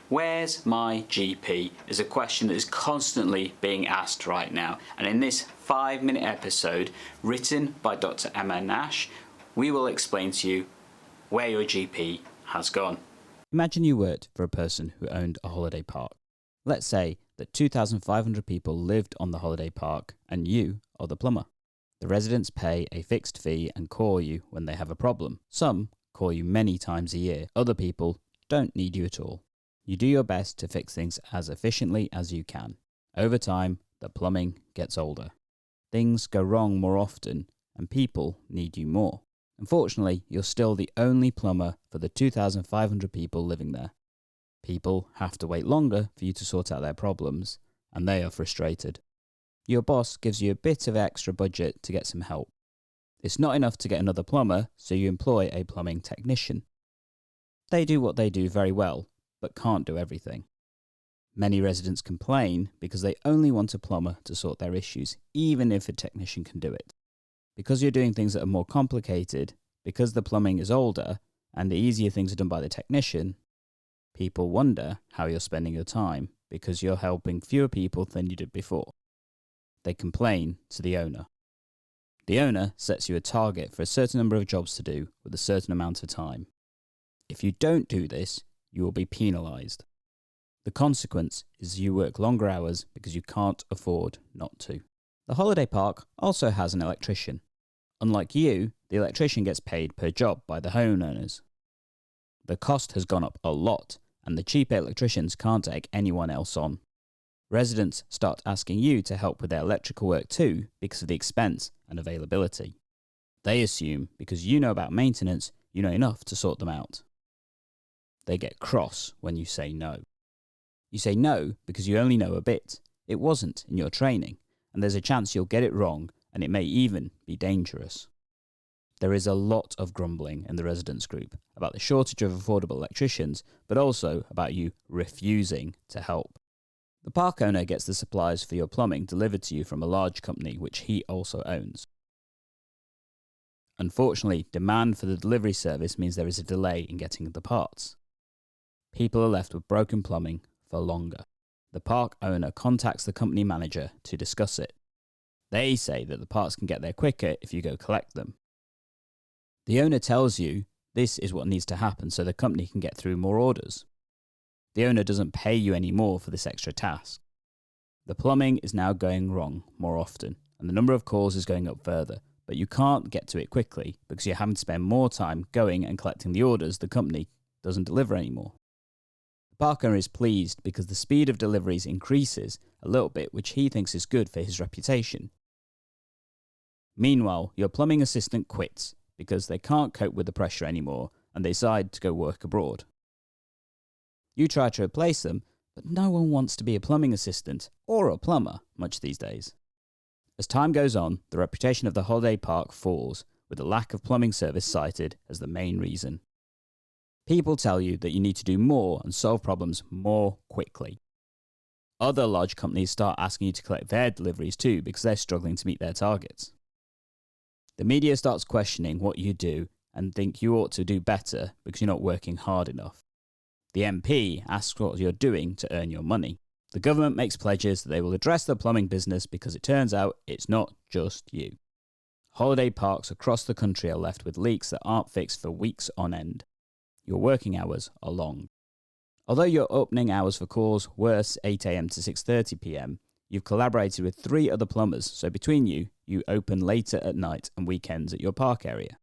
Where's my GP is a question that is constantly being asked right now, and in this 5-minute episode written by Dr. DrEmmaNash, we will explain to you where your GP has gone. Imagine you worked for a person who owned a holiday park. Let's say that 2,500 people lived on the holiday park and you are the plumber. The residents pay a fixed fee and call you when they have a problem. Some call you many times a year. Other people don't need you at all. You do your best to fix things as efficiently as you can. Over time, the plumbing gets older. Things go wrong more often and people need you more. Unfortunately, you're still the only plumber for the 2,500 people living there. People have to wait longer for you to sort out their problems, and they are frustrated. Your boss gives you a bit of extra budget to get some help. It's not enough to get another plumber, so you employ a plumbing technician. They do what they do very well, but can't do everything. Many residents complain because they only want a plumber to sort their issues, even if a technician can do it. Because you're doing things that are more complicated, because the plumbing is older, and the easier things are done by the technician, people wonder how you're spending your time because you're helping fewer people than you did before. They complain to the owner. The owner sets you a target for a certain number of jobs to do with a certain amount of time. If you don't do this, you will be penalised. The consequence is you work longer hours because you can't afford not to. The holiday park also has an electrician. Unlike you, the electrician gets paid per job by the homeowners. The cost has gone up a lot, and the cheaper electricians can't take anyone else on. Residents start asking you to help with their electrical work too because of the expense and availability. They assume because you know about maintenance, you know enough to sort them out. They get cross when you say no. You say no because you only know a bit. It wasn't in your training, and there's a chance you'll get it wrong, and it may even be dangerous. There is a lot of grumbling in the residents group about the shortage of affordable electricians, but also about you refusing to help. The park owner gets the supplies for your plumbing delivered to you from a large company which he also owns. Unfortunately, demand for the delivery service means there is a delay in getting the parts. People are left with broken plumbing for longer. The park owner contacts the company manager to discuss it. They say that the parts can get there quicker if you go collect them. The owner tells you this is what needs to happen so the company can get through more orders. The owner doesn't pay you any more for this extra task. The plumbing is now going wrong more often, and the number of calls is going up further, but you can't get to it quickly because you're having to spend more time going and collecting the orders the company doesn't deliver anymore. The park owner is pleased because the speed of deliveries increases a little bit, which he thinks is good for his reputation. Meanwhile, your plumbing assistant quits because they can't cope with the pressure anymore and they decide to go work abroad. You try to replace them, but no one wants to be a plumbing assistant or a plumber much these days. As time goes on, the reputation of the holiday park falls, with the lack of plumbing service cited as the main reason. People tell you that you need to do more and solve problems more quickly. Other large companies start asking you to collect their deliveries too because they're struggling to meet their targets. The media starts questioning what you do and think you ought to do better because you're not working hard enough. The MP asks what you're doing to earn your money. The government makes pledges that they will address the plumbing business because it turns out it's not just you. Holiday parks across the country are left with leaks that aren't fixed for weeks on end. Your working hours are long. Although your opening hours for calls were 8 a.m. to 6:30 p.m, you've collaborated with 3 other plumbers, so between you open later at night and weekends at your park area.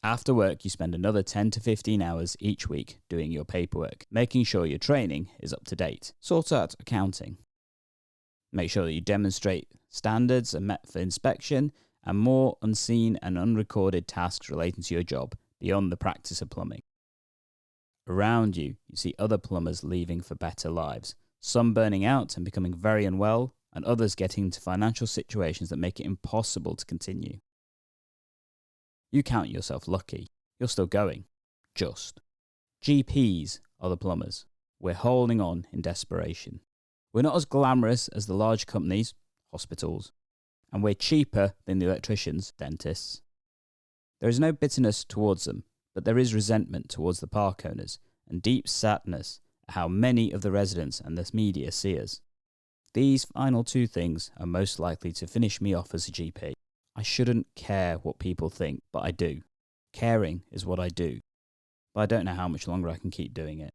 After work, you spend another 10 to 15 hours each week doing your paperwork, making sure your training is up to date. Sort out accounting. Make sure that you demonstrate standards are met for inspection, and more unseen and unrecorded tasks relating to your job beyond the practice of plumbing. Around you see other plumbers leaving for better lives, some burning out and becoming very unwell, and others getting into financial situations that make it impossible to continue. You count yourself lucky. You're still going. Just. GPs are the plumbers. We're holding on in desperation. We're not as glamorous as the large companies, hospitals, and we're cheaper than the electricians, dentists. There is no bitterness towards them, but there is resentment towards the park owners, and deep sadness how many of the residents and the media see us. These final two things are most likely to finish me off as a GP. I shouldn't care what people think, but I do. Caring is what I do. But I don't know how much longer I can keep doing it.